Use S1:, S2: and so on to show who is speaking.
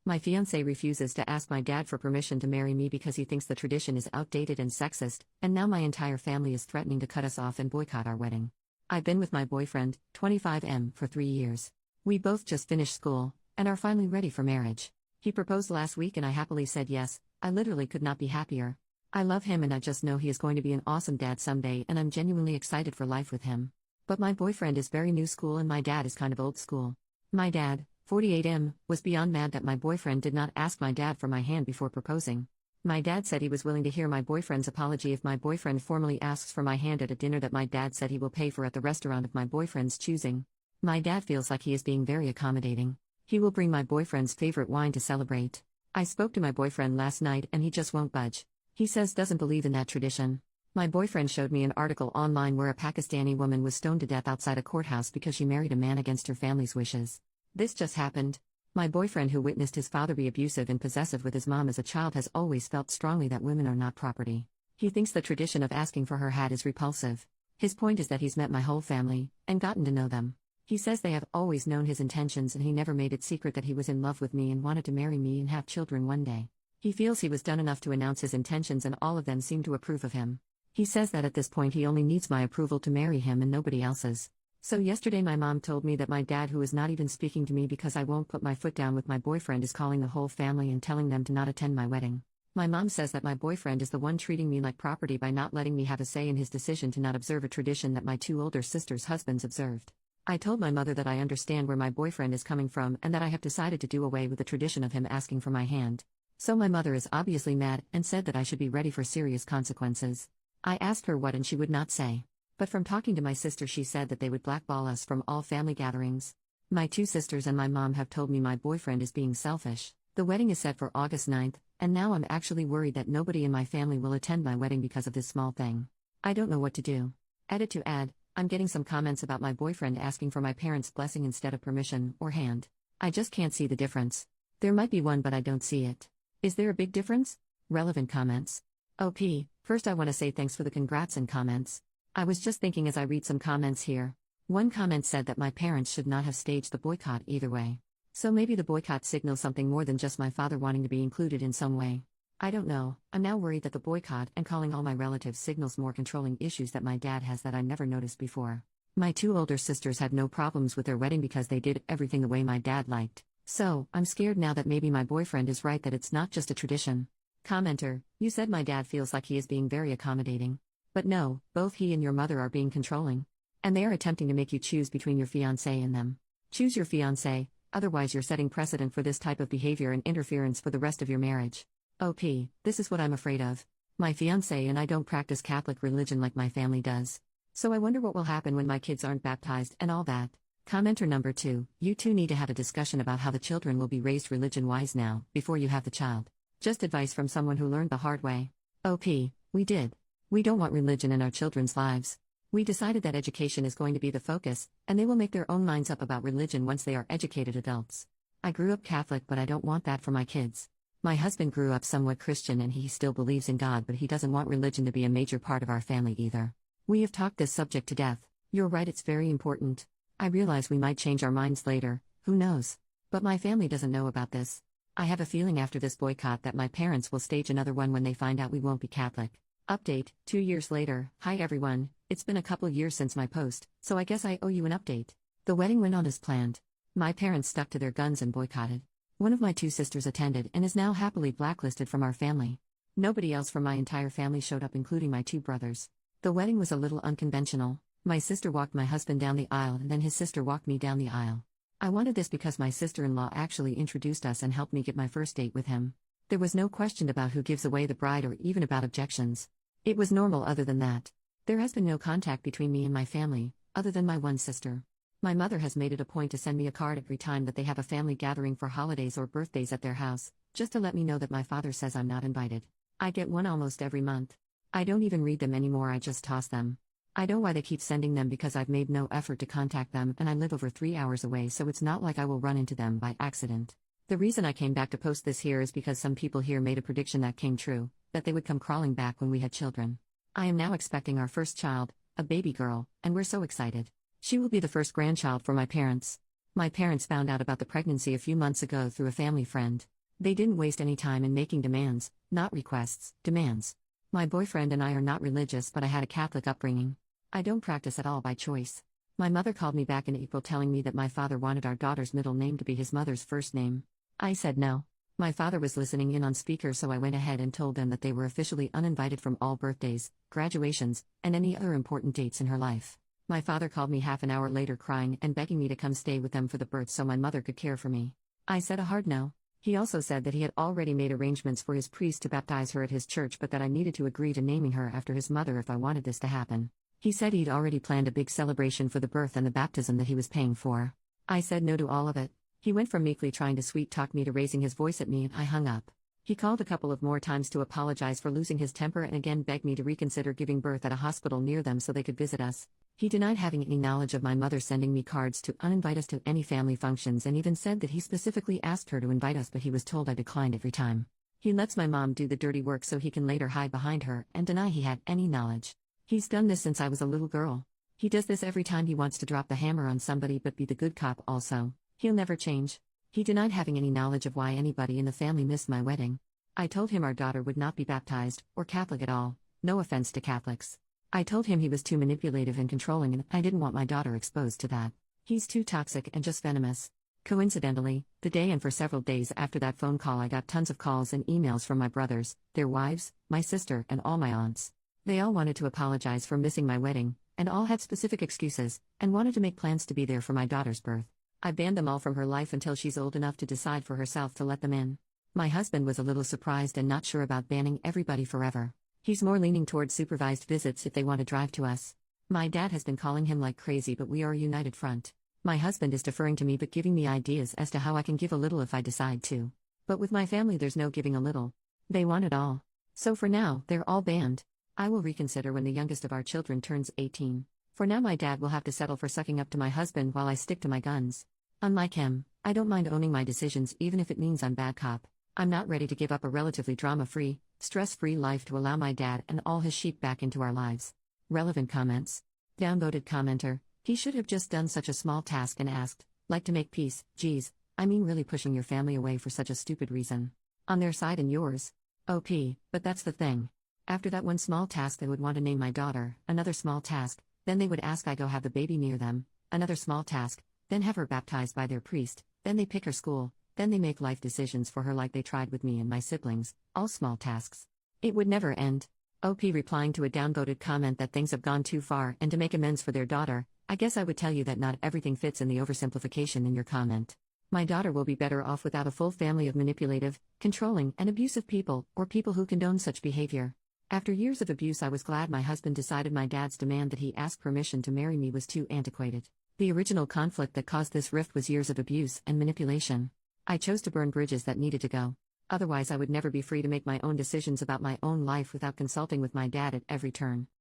S1: My fiancé refuses to ask my dad for permission to marry me because he thinks the tradition is outdated and sexist, and now my entire family is threatening to cut us off and boycott our wedding. I've been with my boyfriend, 25M, for 3 years. We both just finished school, and are finally ready for marriage. He proposed last week and I happily said yes. I literally could not be happier. I love him and I just know he is going to be an awesome dad someday, and I'm genuinely excited for life with him. But my boyfriend is very new school and my dad is kind of old school. My dad, 48M, was beyond mad that my boyfriend did not ask my dad for my hand before proposing. My dad said he was willing to hear my boyfriend's apology if my boyfriend formally asks for my hand at a dinner that my dad said he will pay for at the restaurant of my boyfriend's choosing. My dad feels like he is being very accommodating. He will bring my boyfriend's favorite wine to celebrate. I spoke to my boyfriend last night and he just won't budge. He says doesn't believe in that tradition. My boyfriend showed me an article online where a Pakistani woman was stoned to death outside a courthouse because she married a man against her family's wishes. This just happened. My boyfriend, who witnessed his father be abusive and possessive with his mom as a child, has always felt strongly that women are not property. He thinks the tradition of asking for her hand is repulsive. His point is that he's met my whole family and gotten to know them. He says they have always known his intentions and he never made it secret that he was in love with me and wanted to marry me and have children one day. He feels he was done enough to announce his intentions and all of them seem to approve of him. He says that at this point he only needs my approval to marry him and nobody else's. So yesterday my mom told me that my dad, who is not even speaking to me because I won't put my foot down with my boyfriend, is calling the whole family and telling them to not attend my wedding. My mom says that my boyfriend is the one treating me like property by not letting me have a say in his decision to not observe a tradition that my 2 older sisters' husbands observed. I told my mother that I understand where my boyfriend is coming from and that I have decided to do away with the tradition of him asking for my hand. So my mother is obviously mad and said that I should be ready for serious consequences. I asked her what and she would not say. But from talking to my sister, she said that they would blackball us from all family gatherings. My 2 sisters and my mom have told me my boyfriend is being selfish. The wedding is set for August 9th, and now I'm actually worried that nobody in my family will attend my wedding because of this small thing. I don't know what to do. Edit to add, I'm getting some comments about my boyfriend asking for my parents' blessing instead of permission or hand. I just can't see the difference. There might be one, but I don't see it. Is there a big difference? Relevant comments. OP, first I want to say thanks for the congrats and comments. I was just thinking as I read some comments here. One comment said that my parents should not have staged the boycott either way. So maybe the boycott signals something more than just my father wanting to be included in some way. I don't know. I'm now worried that the boycott and calling all my relatives signals more controlling issues that my dad has that I never noticed before. My 2 older sisters had no problems with their wedding because they did everything the way my dad liked. So, I'm scared now that maybe my boyfriend is right, that it's not just a tradition. Commenter, you said my dad feels like he is being very accommodating. But no, both he and your mother are being controlling. And they are attempting to make you choose between your fiancé and them. Choose your fiancé, otherwise you're setting precedent for this type of behavior and interference for the rest of your marriage. OP, this is what I'm afraid of. My fiancé and I don't practice Catholic religion like my family does. So I wonder what will happen when my kids aren't baptized and all that. Commenter number 2, you two need to have a discussion about how the children will be raised religion-wise now, before you have the child. Just advice from someone who learned the hard way. OP, we did. We don't want religion in our children's lives. We decided that education is going to be the focus, and they will make their own minds up about religion once they are educated adults. I grew up Catholic, but I don't want that for my kids. My husband grew up somewhat Christian and he still believes in God, but he doesn't want religion to be a major part of our family either. We have talked this subject to death. You're right, it's very important. I realize we might change our minds later, who knows? But my family doesn't know about this. I have a feeling after this boycott that my parents will stage another one when they find out we won't be Catholic. Update, 2 years later. Hi everyone, it's been a couple years since my post, so I guess I owe you an update. The wedding went on as planned. My parents stuck to their guns and boycotted. One of my 2 sisters attended and is now happily blacklisted from our family. Nobody else from my entire family showed up, including my 2 brothers. The wedding was a little unconventional. My sister walked my husband down the aisle and then his sister walked me down the aisle. I wanted this because my sister-in-law actually introduced us and helped me get my first date with him. There was no question about who gives away the bride or even about objections. It was normal other than that. There has been no contact between me and my family, other than my one sister. My mother has made it a point to send me a card every time that they have a family gathering for holidays or birthdays at their house, just to let me know that my father says I'm not invited. I get one almost every month. I don't even read them anymore, I just toss them. I know why they keep sending them because I've made no effort to contact them and I live over 3 hours away, so it's not like I will run into them by accident. The reason I came back to post this here is because some people here made a prediction that came true, that they would come crawling back when we had children. I am now expecting our first child, a baby girl, and we're so excited. She will be the first grandchild for my parents. My parents found out about the pregnancy a few months ago through a family friend. They didn't waste any time in making demands, not requests, demands. My boyfriend and I are not religious, but I had a Catholic upbringing. I don't practice at all by choice. My mother called me back in April telling me that my father wanted our daughter's middle name to be his mother's first name. I said no. My father was listening in on speaker, so I went ahead and told them that they were officially uninvited from all birthdays, graduations, and any other important dates in her life. My father called me half an hour later crying and begging me to come stay with them for the birth so my mother could care for me. I said a hard no. He also said that he had already made arrangements for his priest to baptize her at his church, but that I needed to agree to naming her after his mother if I wanted this to happen. He said he'd already planned a big celebration for the birth and the baptism that he was paying for. I said no to all of it. He went from meekly trying to sweet-talk me to raising his voice at me, and I hung up. He called a couple of more times to apologize for losing his temper and again begged me to reconsider giving birth at a hospital near them so they could visit us. He denied having any knowledge of my mother sending me cards to uninvite us to any family functions and even said that he specifically asked her to invite us, but he was told I declined every time. He lets my mom do the dirty work so he can later hide behind her and deny he had any knowledge. He's done this since I was a little girl. He does this every time he wants to drop the hammer on somebody but be the good cop also. He'll never change. He denied having any knowledge of why anybody in the family missed my wedding. I told him our daughter would not be baptized, or Catholic at all, no offense to Catholics. I told him he was too manipulative and controlling and I didn't want my daughter exposed to that. He's too toxic and just venomous. Coincidentally, the day and for several days after that phone call I got tons of calls and emails from my brothers, their wives, my sister, and all my aunts. They all wanted to apologize for missing my wedding, and all had specific excuses, and wanted to make plans to be there for my daughter's birth. I banned them all from her life until she's old enough to decide for herself to let them in. My husband was a little surprised and not sure about banning everybody forever. He's more leaning towards supervised visits if they want to drive to us. My dad has been calling him like crazy, but we are a united front. My husband is deferring to me but giving me ideas as to how I can give a little if I decide to. But with my family there's no giving a little. They want it all. So for now, they're all banned. I will reconsider when the youngest of our children turns 18. For now my dad will have to settle for sucking up to my husband while I stick to my guns. Unlike him, I don't mind owning my decisions even if it means I'm bad cop. I'm not ready to give up a relatively drama-free, stress-free life to allow my dad and all his sheep back into our lives. Relevant comments. Downvoted commenter, he should have just done such a small task and asked, like to make peace, geez, I mean really pushing your family away for such a stupid reason. On their side and yours. OP, but that's the thing. After that one small task they would want to name my daughter, another small task, then they would ask I go have the baby near them, another small task, then have her baptized by their priest, then they pick her school, then they make life decisions for her like they tried with me and my siblings, all small tasks. It would never end. OP replying to a downvoted comment that things have gone too far and to make amends for their daughter, I guess I would tell you that not everything fits in the oversimplification in your comment. My daughter will be better off without a full family of manipulative, controlling, and abusive people, or people who condone such behavior. After years of abuse I was glad my husband decided my dad's demand that he ask permission to marry me was too antiquated. The original conflict that caused this rift was years of abuse and manipulation. I chose to burn bridges that needed to go. Otherwise I would never be free to make my own decisions about my own life without consulting with my dad at every turn.